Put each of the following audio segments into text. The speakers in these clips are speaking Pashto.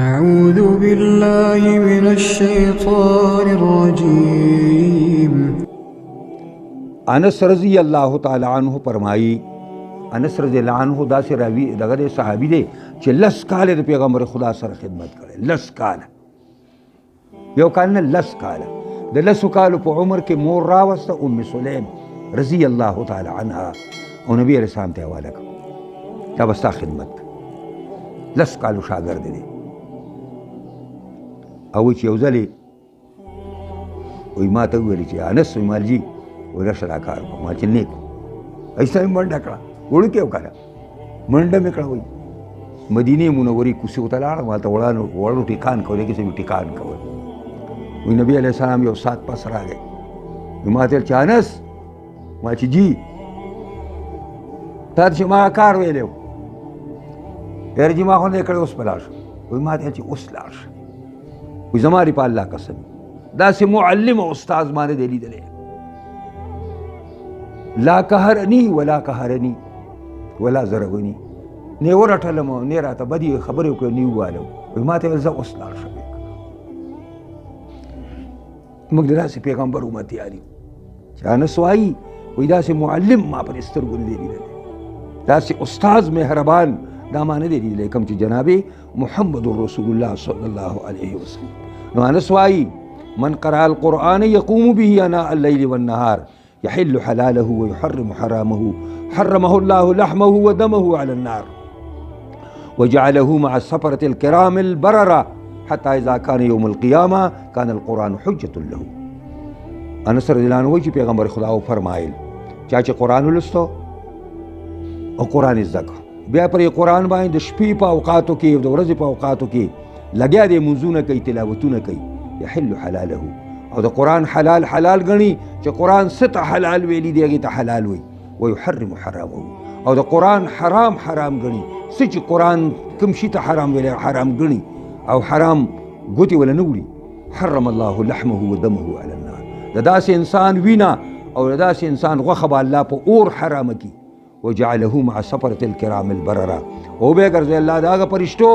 أعوذ بالله من الشيطان الرجيم۔ انس رضی اللہ تعالی عنہ فرمائی، انس رضی اللہ عنہ دا سے راوی دغه صحابی دی چې لس کال د پیغمبر خدا سره خدمت کړي، لس کال، یو کال نه لس کال، د لسو کالو په عمر کې مور راوسته ام سلیم رضی الله تعالی عنها او نبی علیہ السلام ته حواله کړه، دا بستا خدمت لس کالو شاګرد دی. او چې یو ځلې وایي ما ته وویل چې انس وایي مالجي وایي راشه دا کار وکړه. ما چې نیک ایسا یې منډه کړه، وړوکی وکړه، منډه مې کړه. وایي مدینې منورې کوڅې ته لاړم، هلته وړو ټیکان کول کې څه ټیکان کول. وایي نبي علیه السلام یو ساعت پس راغی، وایي ما ته ویل چې انس، ما چې جی تا ته چې ما کار ویلی و یاره جي ما خو نه یې کړی، اوس به لاړ شم. وایي ما ته ویل چې اوس لاړ شه. وایي زما دې په الله قسم داسې معلم او استاذ ما نه دی لیدلی، لا قهرني ولا قهرني ولا ضربني، نه ورټلم نه راته بدې خبرې وکړې نه ووالم. وایي ما ته ویل زه اوس لاړ شم. موږ د داسې پیغمبر امتیان یو چې انس وایي وایي داسې معلم ما پر سترګو نه دی لیدلی، داسې استاذ مهربان دا ما نه دی لیدلی کوم چې جناب محمد رسول الله صلی الله علیه وسلم. نو انس وایي من قرأ القرآن يقوم به آناء الليل والنهار يحل حلاله ويحرم حرامه حرمه الله لحمه ودمه على النار وجعله مع السفرة الكرام البررة حتى إذا كان يوم القيامة كان القرآن حجة له. انس رضی اللہ عنہ وایي چې پیغمبر خدا فرمایل چا چې قرآن ولوستو او قرآن زده کړ، بیا پر قرآن باندې د شپې په اوقاتو کې د ورځې په اوقاتو کې لګیا دی، منځونه کوي، تلاوتونه کوي، یحل حلاله او د قرآن حلال حلال ګڼي چې قرآن څه ته حلال ویلي دی هغې ته حلال وایي، ویحرم حرامه او د قرآن حرام حرام ګڼي، څه چې قرآن کوم شي ته حرام ویلی حرام ګڼي او حرام ګوتې وله نه وړي. حرم الله لحمه ودمه على النار، د داسې انسان وینه او د داسې انسان غوښه به الله په اور حرامه کي. وجعله مع سفرة الكرام البررة، او به ګرځوي الله د هغه فرشتو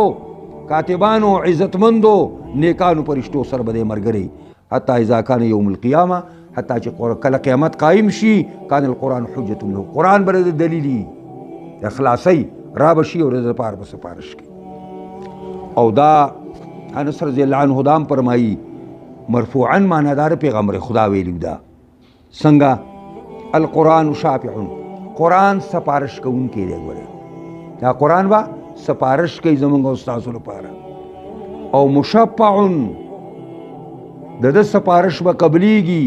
کاتبانو عزتمندو نیکانو فرشتو سره به دی ملګری، حتی اذا کان یوم القیامه، حتی چې کله قیامت قایم شي کان القرآن حجة له، قرآن به د دلیلي د خلاصۍ را به شي او د پاره به سپارش کوي. او دا انس رضی الله عنه دا هم فرمایي مرفوعا معنادار پیغمبر خدا ویلي دا څنګه القرآن شافع، قرآن سپارش کوونکی دی. ګوره دا قرآن به سپارش کوي زمونږ او ستاسو لپاره، او مشفع د ده سپارش به قبلیږي.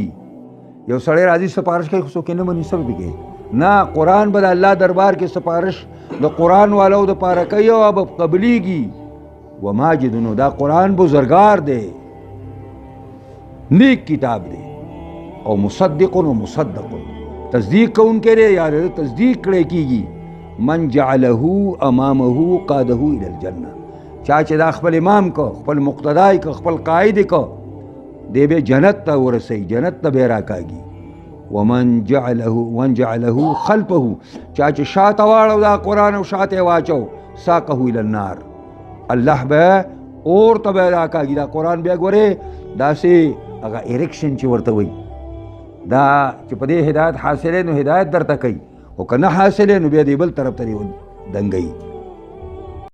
یو سړی راځي سپارش کوي خو څوک یې نه مني، څه به کوي؟ نه، قرآن به د الله دربار کې سپارش د قرآن والو دپاره کوي او به قبلیږي. وماجد، نو دا قرآن بزرګار دی، نیک کتاب دی، او مصدق و مصدق، تصدیق کوونکی دی یا د تصدیق کړی کېږي. من جعله امامه قاده الى الجنه، چا چې دا خپل امام کو، خپل مقتدای کو، خپل قائد کو، دی به جنت ته ورسي، جنت ته به راکاږي. ومن جعله خلفه، چا چې شاته واړو دا قرآن او شاته واچو ساقه الى النار، الله به اور ته به راکاږي. دا قرآن بیا ګورې داسې هغه ایرکشن چې ورته وایي، دا چې په دې هدایت حاصلې نو هدایت درته کوي، او که نه حاصلې نو بیا دې بل طرف ته دنګوي.